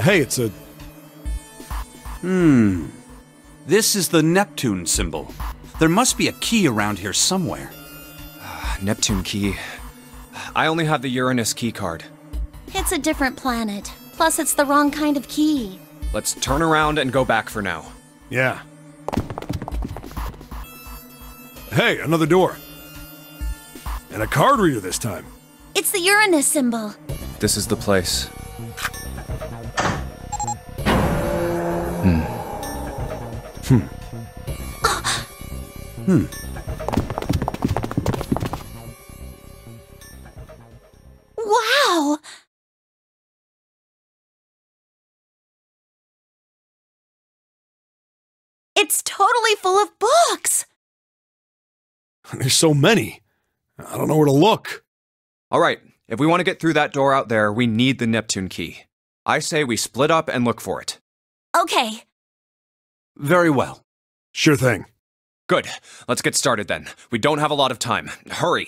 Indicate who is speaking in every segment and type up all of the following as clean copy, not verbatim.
Speaker 1: Hey, it's a...
Speaker 2: This is the Neptune symbol. There must be a key around here somewhere.
Speaker 3: Neptune key. I only have the Uranus key card.
Speaker 4: It's a different planet. Plus, it's the wrong kind of key.
Speaker 3: Let's turn around and go back for now.
Speaker 1: Yeah. Hey, another door. And a card reader this time.
Speaker 4: It's the Uranus symbol.
Speaker 3: This is the place.
Speaker 4: Wow! It's totally full of books!
Speaker 1: There's so many. I don't know where to look.
Speaker 3: All right, if we want to get through that door out there, we need the Neptune key. I say we split up and look for it.
Speaker 4: Okay.
Speaker 2: Very well.
Speaker 1: Sure thing.
Speaker 3: Good. Let's get started then. We don't have a lot of time. Hurry.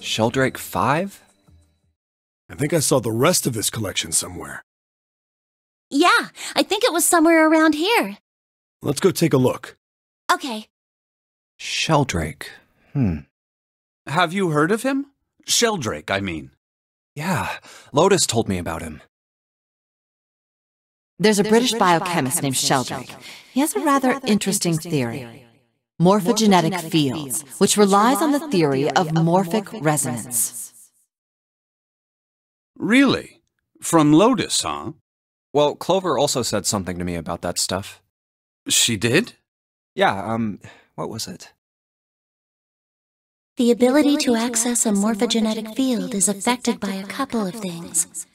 Speaker 3: Sheldrake 5?
Speaker 1: I think I saw the rest of this collection somewhere.
Speaker 4: Yeah, I think it was somewhere around here.
Speaker 1: Let's go take a look.
Speaker 4: Okay.
Speaker 3: Sheldrake.
Speaker 2: Have you heard of him? Sheldrake, I mean.
Speaker 3: Yeah, Lotus told me about him.
Speaker 5: There's a British biochemist named Sheldrake. He has a rather interesting theory. Morphogenetic fields, which relies on the theory of morphic resonance.
Speaker 2: Really? From Lotus, huh?
Speaker 3: Well, Clover also said something to me about that stuff.
Speaker 2: She did?
Speaker 3: Yeah, what was it?
Speaker 4: The ability to access a morphogenetic field is affected by a couple of things.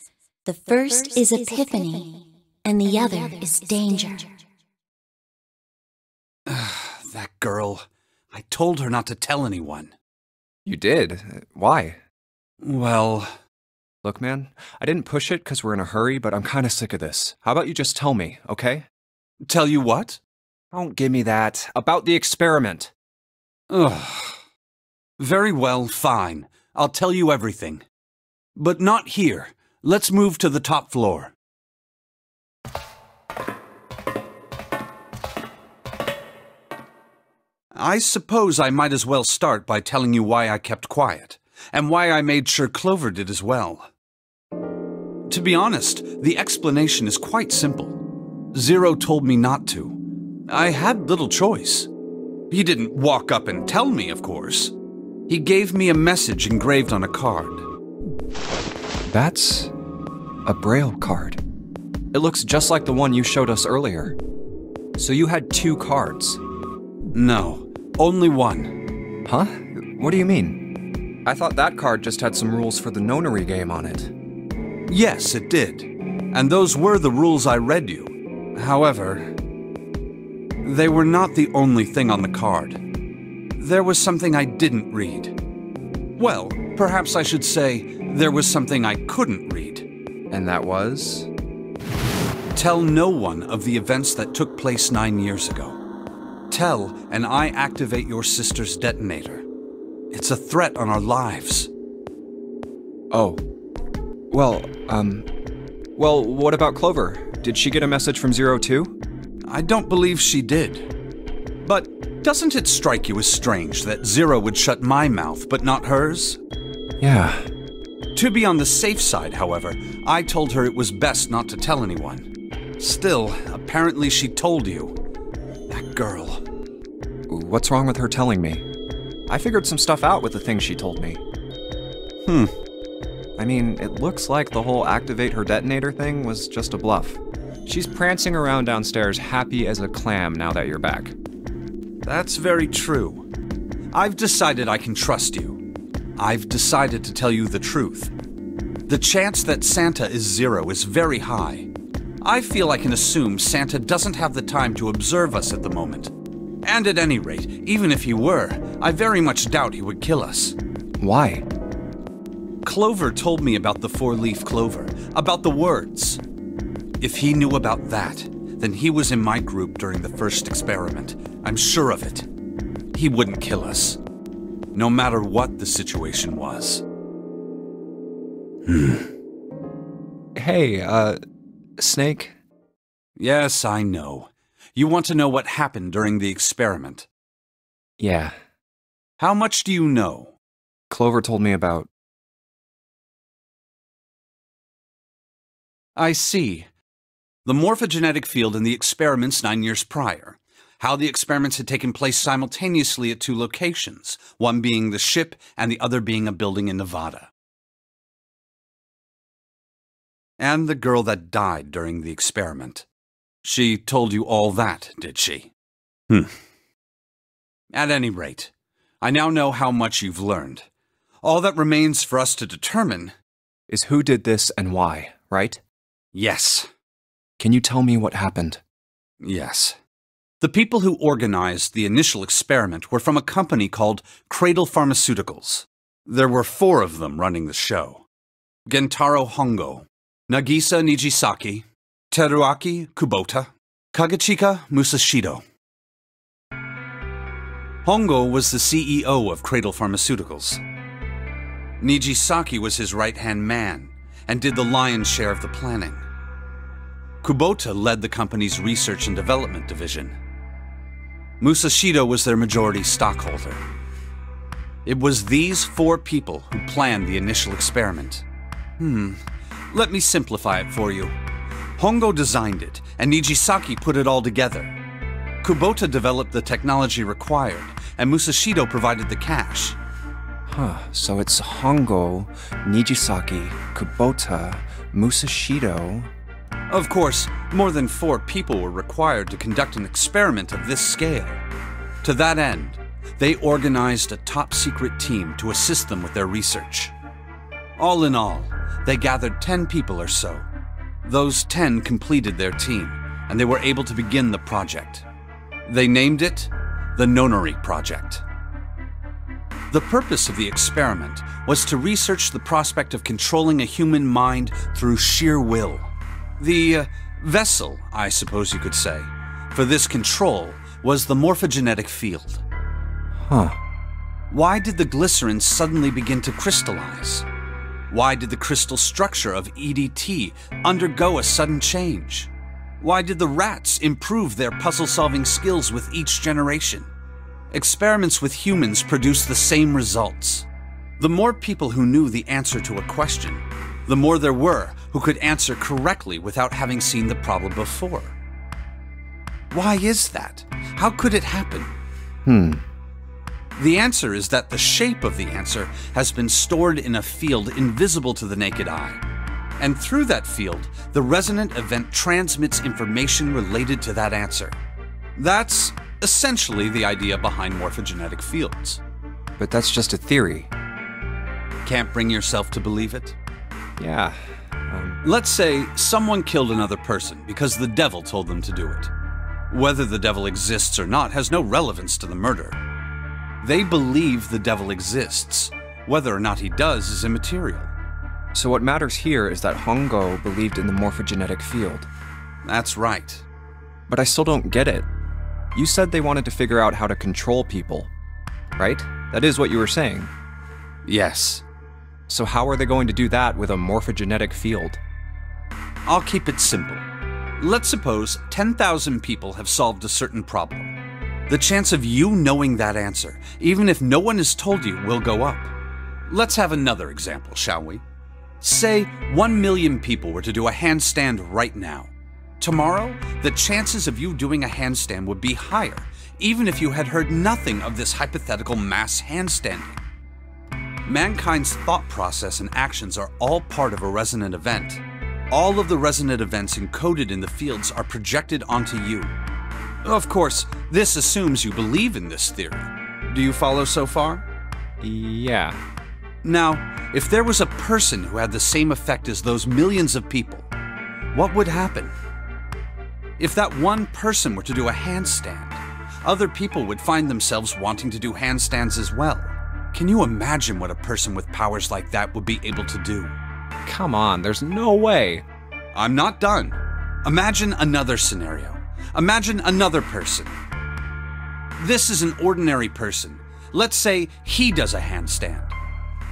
Speaker 4: The first is epiphany, and the other is danger.
Speaker 2: That girl. I told her not to tell anyone.
Speaker 3: You did? Why?
Speaker 2: Well...
Speaker 3: Look, man, I didn't push it because we're in a hurry, but I'm kind of sick of this. How about you just tell me, okay?
Speaker 2: Tell you what?
Speaker 3: Don't give me that. About the experiment.
Speaker 2: Ugh. Very well, fine. I'll tell you everything. But not here. Let's move to the top floor. I suppose I might as well start by telling you why I kept quiet, and why I made sure Clover did as well. To be honest, the explanation is quite simple. Zero told me not to. I had little choice. He didn't walk up and tell me, of course. He gave me a message engraved on a card.
Speaker 3: That's a Braille card. It looks just like the one you showed us earlier. So you had 2 cards?
Speaker 2: No, only one.
Speaker 3: Huh? What do you mean? I thought that card just had some rules for the nonary game on it.
Speaker 2: Yes, it did. And those were the rules I read you. However, they were not the only thing on the card. There was something I didn't read. Well, perhaps I should say there was something I couldn't read.
Speaker 3: And that was?
Speaker 2: Tell no one of the events that took place 9 years ago. Tell, and I activate your sister's detonator. It's a threat on our lives.
Speaker 3: Oh. Well, what about Clover? Did she get a message from Zero too?
Speaker 2: I don't believe she did. But doesn't it strike you as strange that Zero would shut my mouth, but not hers?
Speaker 3: Yeah.
Speaker 2: To be on the safe side, however, I told her it was best not to tell anyone. Still, apparently she told you. That girl.
Speaker 3: What's wrong with her telling me? I figured some stuff out with the things she told me. I mean, it looks like the whole activate her detonator thing was just a bluff. She's prancing around downstairs happy as a clam now that you're back.
Speaker 2: That's very true. I've decided I can trust you. I've decided to tell you the truth. The chance that Santa is Zero is very high. I feel I can assume Santa doesn't have the time to observe us at the moment. And at any rate, even if he were, I very much doubt he would kill us.
Speaker 3: Why?
Speaker 2: Clover told me about the 4-leaf clover, about the words. If he knew about that, then he was in my group during the first experiment. I'm sure of it. He wouldn't kill us, no matter what the situation was.
Speaker 3: Hey, Snake?
Speaker 2: Yes, I know. You want to know what happened during the experiment.
Speaker 3: Yeah.
Speaker 2: How much do you know?
Speaker 3: Clover told me about...
Speaker 2: I see. The morphogenetic field in the experiments 9 years prior. How the experiments had taken place simultaneously at 2 locations, one being the ship and the other being a building in Nevada. And the girl that died during the experiment. She told you all that, did she? At any rate, I now know how much you've learned. All that remains for us to determine
Speaker 3: is who did this and why, right?
Speaker 2: Yes.
Speaker 3: Can you tell me what happened?
Speaker 2: Yes. The people who organized the initial experiment were from a company called Cradle Pharmaceuticals. There were 4 of them running the show. Gentaro Hongo, Nagisa Nijisaki, Teruaki Kubota, Kagechika Musashido. Hongo was the CEO of Cradle Pharmaceuticals. Nijisaki was his right-hand man and did the lion's share of the planning. Kubota led the company's research and development division. Musashido was their majority stockholder. It was these 4 people who planned the initial experiment. Let me simplify it for you. Hongo designed it, and Nijisaki put it all together. Kubota developed the technology required, and Musashido provided the cash.
Speaker 3: So it's Hongo, Nijisaki, Kubota, Musashido...
Speaker 2: Of course, more than 4 people were required to conduct an experiment of this scale. To that end, they organized a top-secret team to assist them with their research. All in all, they gathered 10 people or so. Those 10 completed their team, and they were able to begin the project. They named it the Nonori Project. The purpose of the experiment was to research the prospect of controlling a human mind through sheer will. The vessel, I suppose you could say, for this control was the morphogenetic field. Why did the glycerin suddenly begin to crystallize? Why did the crystal structure of EDT undergo a sudden change? Why did the rats improve their puzzle-solving skills with each generation? Experiments with humans produced the same results. The more people who knew the answer to a question, the more there were who could answer correctly without having seen the problem before. Why is that? How could it happen? The answer is that the shape of the answer has been stored in a field invisible to the naked eye. And through that field, the resonant event transmits information related to that answer. That's essentially the idea behind morphogenetic fields.
Speaker 3: But that's just a theory.
Speaker 2: Can't bring yourself to believe it?
Speaker 3: Yeah.
Speaker 2: Let's say someone killed another person because the devil told them to do it. Whether the devil exists or not has no relevance to the murder. They believe the devil exists. Whether or not he does is immaterial.
Speaker 3: So what matters here is that Hongo believed in the morphogenetic field.
Speaker 2: That's right.
Speaker 3: But I still don't get it. You said they wanted to figure out how to control people, right? That is what you were saying.
Speaker 2: Yes.
Speaker 3: So how are they going to do that with a morphogenetic field?
Speaker 2: I'll keep it simple. Let's suppose 10,000 people have solved a certain problem. The chance of you knowing that answer, even if no one has told you, will go up. Let's have another example, shall we? Say 1 million people were to do a handstand right now. Tomorrow, the chances of you doing a handstand would be higher, even if you had heard nothing of this hypothetical mass handstanding. Mankind's thought process and actions are all part of a resonant event. All of the resonant events encoded in the fields are projected onto you. Of course, this assumes you believe in this theory. Do you follow so far?
Speaker 3: Yeah.
Speaker 2: Now, if there was a person who had the same effect as those millions of people, what would happen? If that one person were to do a handstand, other people would find themselves wanting to do handstands as well. Can you imagine what a person with powers like that would be able to do?
Speaker 3: Come on, there's no way.
Speaker 2: I'm not done. Imagine another scenario. Imagine another person. This is an ordinary person. Let's say he does a handstand.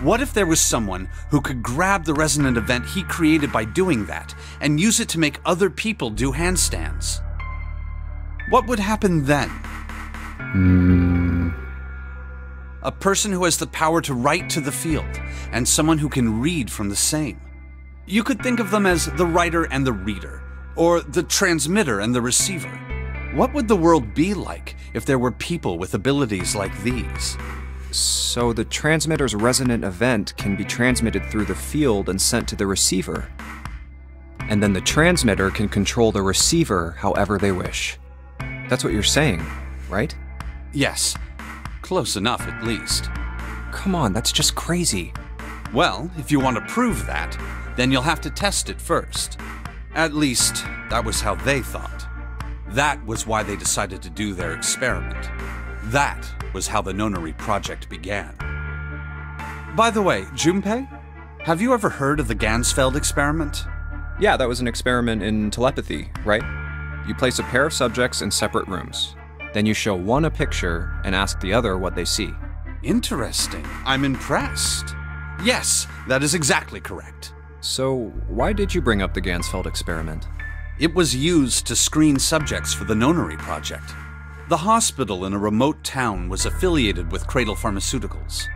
Speaker 2: What if there was someone who could grab the resonant event he created by doing that and use it to make other people do handstands? What would happen then? A person who has the power to write to the field, and someone who can read from the same. You could think of them as the writer and the reader, or the transmitter and the receiver. What would the world be like if there were people with abilities like these?
Speaker 3: So the transmitter's resonant event can be transmitted through the field and sent to the receiver. And then the transmitter can control the receiver however they wish. That's what you're saying, right?
Speaker 2: Yes. Close enough, at least.
Speaker 3: Come on, that's just crazy.
Speaker 2: Well, if you want to prove that, then you'll have to test it first. At least, that was how they thought. That was why they decided to do their experiment. That was how the Nonori Project began. By the way, Junpei, have you ever heard of the Ganzfeld experiment?
Speaker 3: Yeah, that was an experiment in telepathy, right? You place a pair of subjects in separate rooms. Then you show one a picture and ask the other what they see.
Speaker 2: Interesting. I'm impressed. Yes, that is exactly correct.
Speaker 3: So, why did you bring up the Gansfeld experiment?
Speaker 2: It was used to screen subjects for the Nonary Project. The hospital in a remote town was affiliated with Cradle Pharmaceuticals.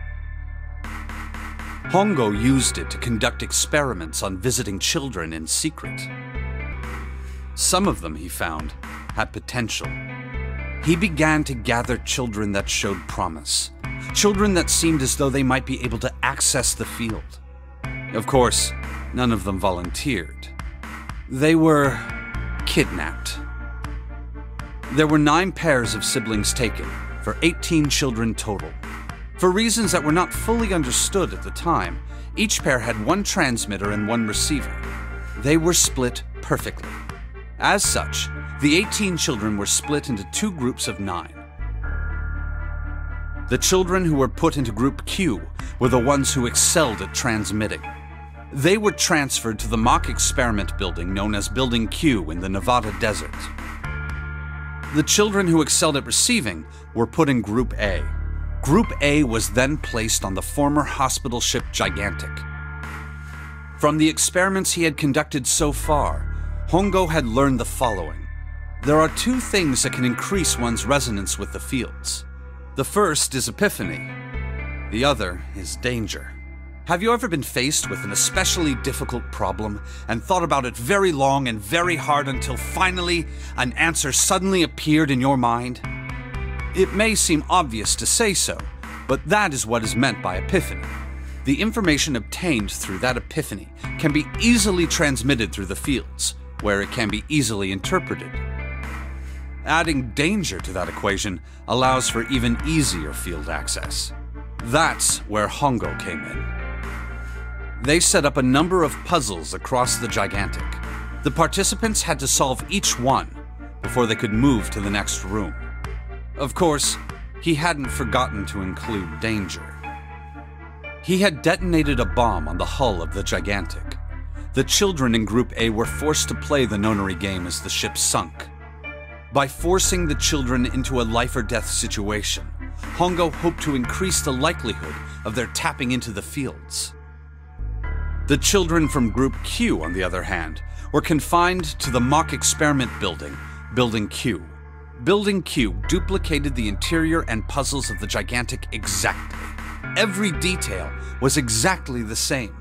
Speaker 2: Hongo used it to conduct experiments on visiting children in secret. Some of them, he found, had potential. He began to gather children that showed promise. Children that seemed as though they might be able to access the field. Of course, none of them volunteered. They were kidnapped. There were 9 pairs of siblings taken, for 18 children total. For reasons that were not fully understood at the time, each pair had 1 transmitter and 1 receiver. They were split perfectly. As such, the 18 children were split into 2 groups of 9. The children who were put into Group Q were the ones who excelled at transmitting. They were transferred to the mock experiment building known as Building Q in the Nevada desert. The children who excelled at receiving were put in Group A. Group A was then placed on the former hospital ship Gigantic. From the experiments he had conducted so far, Hongo had learned the following. There are 2 things that can increase one's resonance with the fields. The first is epiphany. The other is danger. Have you ever been faced with an especially difficult problem and thought about it very long and very hard until finally an answer suddenly appeared in your mind? It may seem obvious to say so, but that is what is meant by epiphany. The information obtained through that epiphany can be easily transmitted through the fields, where it can be easily interpreted. Adding danger to that equation allows for even easier field access. That's where Hongo came in. They set up a number of puzzles across the Gigantic. The participants had to solve each one before they could move to the next room. Of course, he hadn't forgotten to include danger. He had detonated a bomb on the hull of the Gigantic. The children in Group A were forced to play the Nonary game as the ship sunk. By forcing the children into a life-or-death situation, Hongo hoped to increase the likelihood of their tapping into the fields. The children from Group Q, on the other hand, were confined to the mock experiment building, Building Q. Building Q duplicated the interior and puzzles of the Gigantic exactly. Every detail was exactly the same.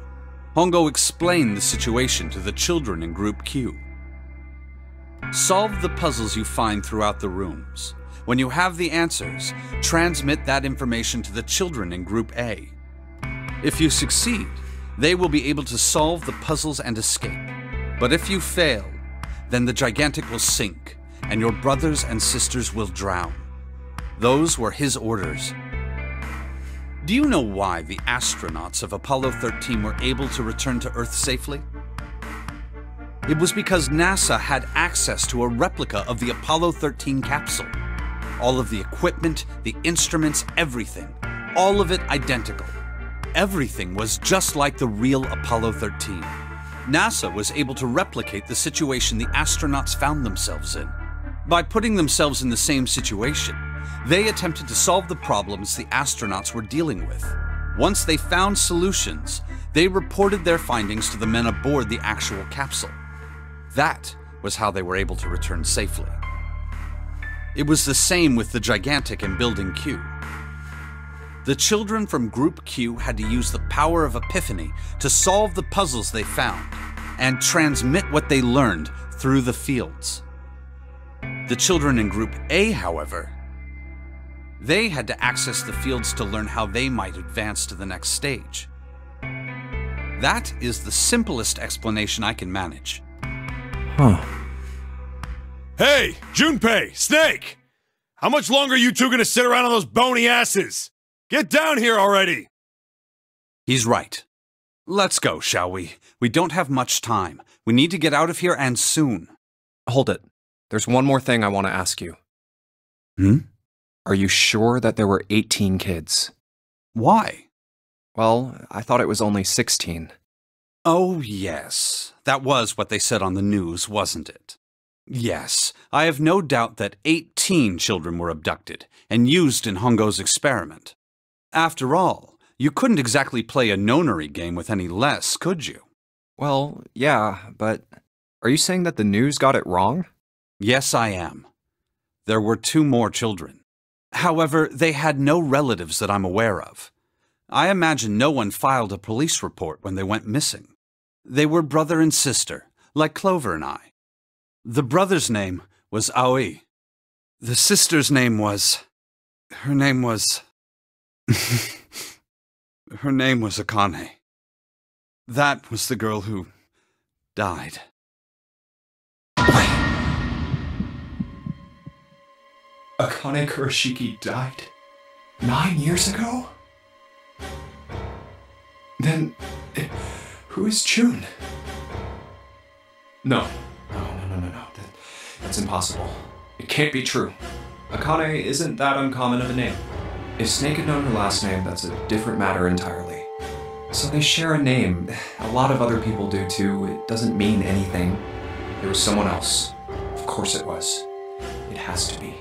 Speaker 2: Hongo explained the situation to the children in Group Q. Solve the puzzles you find throughout the rooms. When you have the answers, transmit that information to the children in Group A. If you succeed, they will be able to solve the puzzles and escape. But if you fail, then the Gigantic will sink, and your brothers and sisters will drown. Those were his orders. Do you know why the astronauts of Apollo 13 were able to return to Earth safely? It was because NASA had access to a replica of the Apollo 13 capsule. All of the equipment, the instruments, everything. All of it identical. Everything was just like the real Apollo 13. NASA was able to replicate the situation the astronauts found themselves in. By putting themselves in the same situation, they attempted to solve the problems the astronauts were dealing with. Once they found solutions, they reported their findings to the men aboard the actual capsule. That was how they were able to return safely. It was the same with the Gigantic and Building Q. The children from Group Q had to use the power of epiphany to solve the puzzles they found and transmit what they learned through the fields. The children in Group A, however, they had to access the fields to learn how they might advance to the next stage. That is the simplest explanation I can manage.
Speaker 3: Huh.
Speaker 1: Hey, Junpei, Snake! How much longer are you two gonna sit around on those bony asses? Get down here already!
Speaker 2: He's right. Let's go, shall we? We don't have much time. We need to get out of here, and soon.
Speaker 3: Hold it. There's one more thing I want to ask you. Are you sure that there were 18 kids?
Speaker 2: Why?
Speaker 3: Well, I thought it was only 16.
Speaker 2: Oh, yes. That was what they said on the news, wasn't it? Yes, I have no doubt that 18 children were abducted and used in Hongo's experiment. After all, You couldn't exactly play a nonary game with any less, could you?
Speaker 3: Well, yeah, but are you saying that the news got it wrong?
Speaker 2: Yes, I am. There were 2 more children. However, they had no relatives that I'm aware of. I imagine no one filed a police report when they went missing. They were brother and sister, like Clover and I. The brother's name was Aoi. The sister's name was... Her name was Akane. That was the girl who died.
Speaker 3: Akane Kurashiki died 9 years ago? Then, who is June? No. That's impossible. It can't be true. Akane isn't that uncommon of a name. If Snake had known her last name, that's a different matter entirely. So they share a name. A lot of other people do too. It doesn't mean anything. It was someone else. Of course it was. It has to be.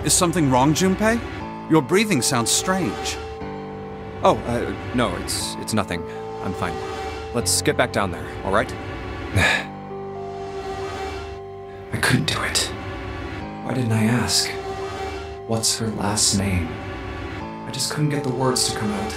Speaker 2: Is something wrong, Junpei? Your breathing sounds strange.
Speaker 3: Oh, no, it's nothing. I'm fine. Let's get back down there, all right? I couldn't do it. Why didn't I ask? What's her last name? I just couldn't get the words to come out.